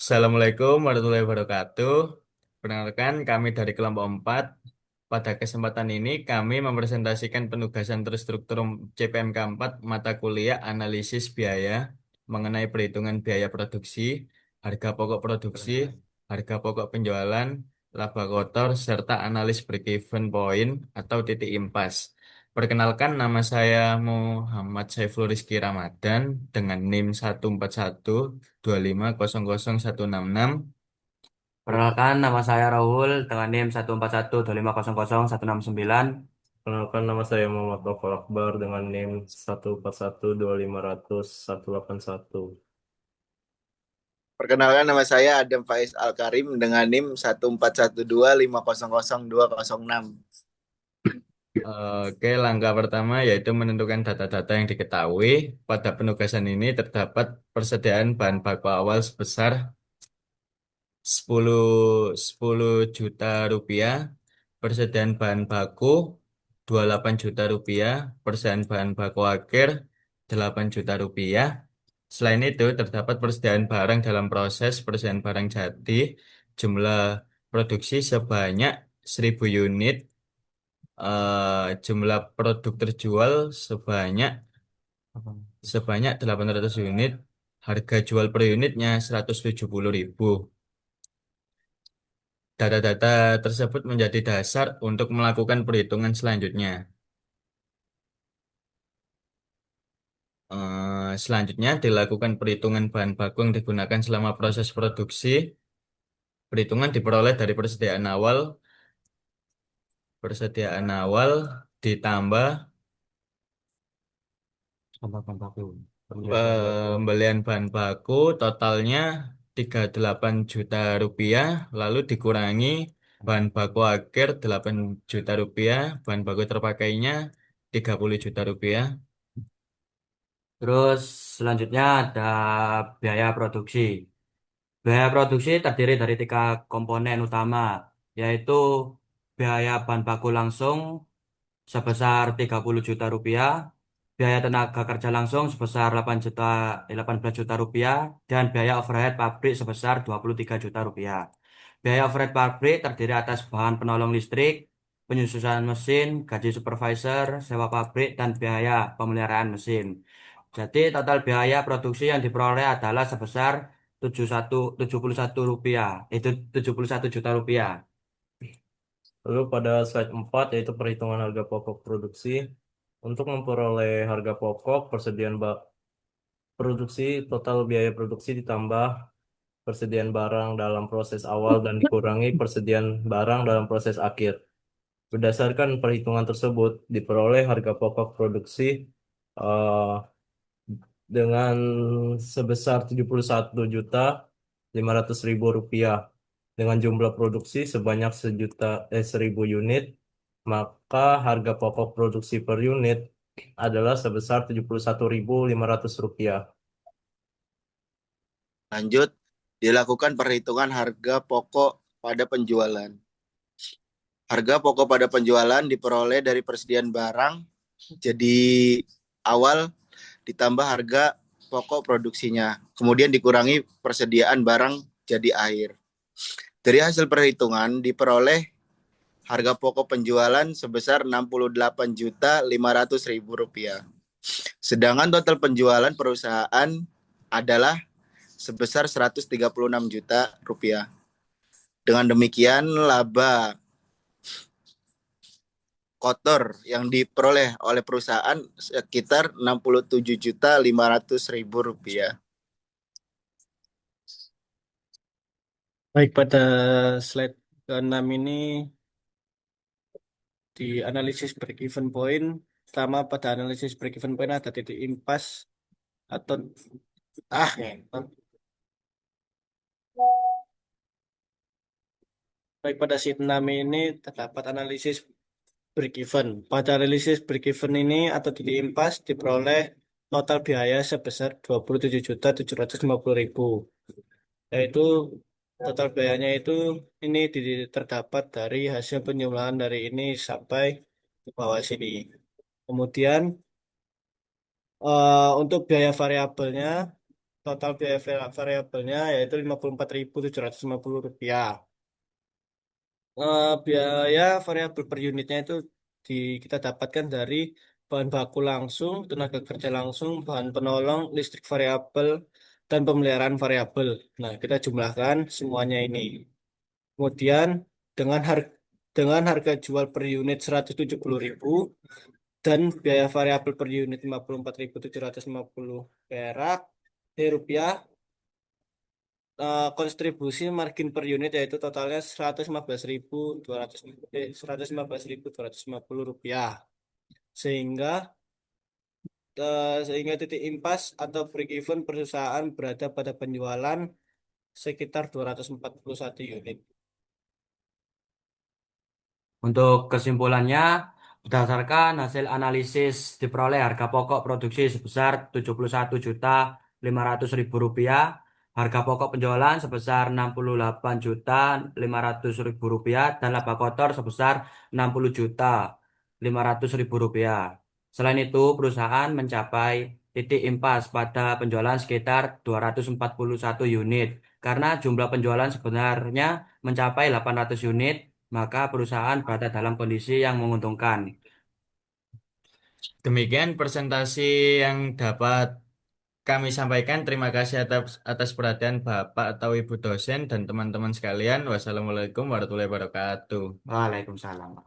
Assalamualaikum warahmatullahi wabarakatuh. Perkenalkan, kami dari kelompok 4. Pada kesempatan ini, kami mempresentasikan penugasan terstruktur CPMK 4 mata kuliah analisis biaya mengenai perhitungan biaya produksi, harga pokok produksi, harga pokok penjualan, laba kotor, serta analis break-even point atau titik impas. Perkenalkan, nama saya Muhammad Saiful Rizky Ramadan dengan NIM 141 2500 166. Perkenalkan, nama saya Raul dengan NIM 1412500 169. Kenalkan nama saya Muhammad Taufal Akbar dengan NIM 141 2500 181. Perkenalkan nama saya Adam Faiz Al-Karim dengan NIM 1412500 206. Oke, langkah pertama yaitu menentukan data-data yang diketahui. Pada penugasan ini terdapat persediaan bahan baku awal sebesar 10 10 juta rupiah, persediaan bahan baku 28 juta rupiah, persediaan bahan baku akhir 8 juta rupiah. Selain itu, terdapat persediaan barang dalam proses persediaan barang jadi, jumlah produksi sebanyak 1000 unit, jumlah produk terjual sebanyak sebanyak 800 unit, harga jual per unitnya 170.000. Data-data tersebut menjadi dasar untuk melakukan perhitungan selanjutnya. Selanjutnya dilakukan perhitungan bahan baku yang digunakan selama proses produksi. Perhitungan diperoleh dari persediaan awal ditambah pembelian bahan baku totalnya 38 juta rupiah, lalu dikurangi bahan baku akhir 8 juta rupiah, bahan baku terpakainya 30 juta rupiah. Terus selanjutnya ada biaya produksi. Biaya produksi terdiri dari tiga komponen utama, yaitu biaya bahan baku langsung sebesar 30 juta rupiah, biaya tenaga kerja langsung sebesar 18 juta rupiah, dan biaya overhead pabrik sebesar 23 juta rupiah. Biaya overhead pabrik terdiri atas bahan penolong listrik, penyusutan mesin, gaji supervisor, sewa pabrik, dan biaya pemeliharaan mesin. Jadi total biaya produksi yang diperoleh adalah sebesar 71 rupiah, itu 71 juta rupiah. Lalu pada slide 4 yaitu perhitungan harga pokok produksi. Untuk memperoleh harga pokok produksi, total biaya produksi ditambah persediaan barang dalam proses awal dan dikurangi persediaan barang dalam proses akhir. Berdasarkan perhitungan tersebut, diperoleh harga pokok produksi eh, dengan sebesar 71.500.000 rupiah dengan jumlah produksi sebanyak 1.000 unit, maka harga pokok produksi per unit adalah sebesar 71.500 rupiah. Lanjut, dilakukan perhitungan harga pokok pada penjualan. Harga pokok pada penjualan diperoleh dari persediaan barang jadi awal ditambah harga pokok produksinya, kemudian dikurangi persediaan barang jadi akhir. Dari hasil perhitungan diperoleh harga pokok penjualan sebesar 68.500.000 rupiah. Sedangkan total penjualan perusahaan adalah sebesar 136 juta rupiah. Dengan demikian laba kotor yang diperoleh oleh perusahaan sekitar 67.500.000 rupiah. Baik, pada slide ke-6 ini di analisis break-even point. Pertama, pada analisis break-even point ada titik impas atau ya. Baik, pada sheet 6 ini terdapat analisis break-even. Pada analisis break-even ini atau titik impas diperoleh total biaya sebesar 27.750.000. Yaitu total biayanya itu ini terdapat dari hasil penjumlahan dari ini sampai ke bawah sini. Kemudian untuk biaya variabelnya total biaya variabelnya yaitu Rp54.750. Biaya variabel per unitnya itu kita dapatkan dari bahan baku langsung, tenaga kerja langsung, bahan penolong, listrik variabel, dan pemeliharaan variabel. Nah, kita jumlahkan semuanya ini. Kemudian dengan harga jual per unit 170.000 dan biaya variabel per unit 54.750 perak rupiah, kontribusi margin per unit yaitu totalnya 115.250 rupiah, sehingga titik impas atau break even perusahaan berada pada penjualan sekitar 241 unit. Untuk kesimpulannya, berdasarkan hasil analisis diperoleh harga pokok produksi sebesar Rp71.500.000, harga pokok penjualan sebesar Rp68.500.000, dan laba kotor sebesar Rp60.500.000. Selain itu, perusahaan mencapai titik impas pada penjualan sekitar 241 unit, karena jumlah penjualan sebenarnya mencapai 800 unit, maka perusahaan berada dalam kondisi yang menguntungkan. Demikian presentasi yang dapat kami sampaikan. Terima kasih atas perhatian Bapak atau Ibu dosen dan teman-teman sekalian. Wassalamualaikum warahmatullahi wabarakatuh. Waalaikumsalam.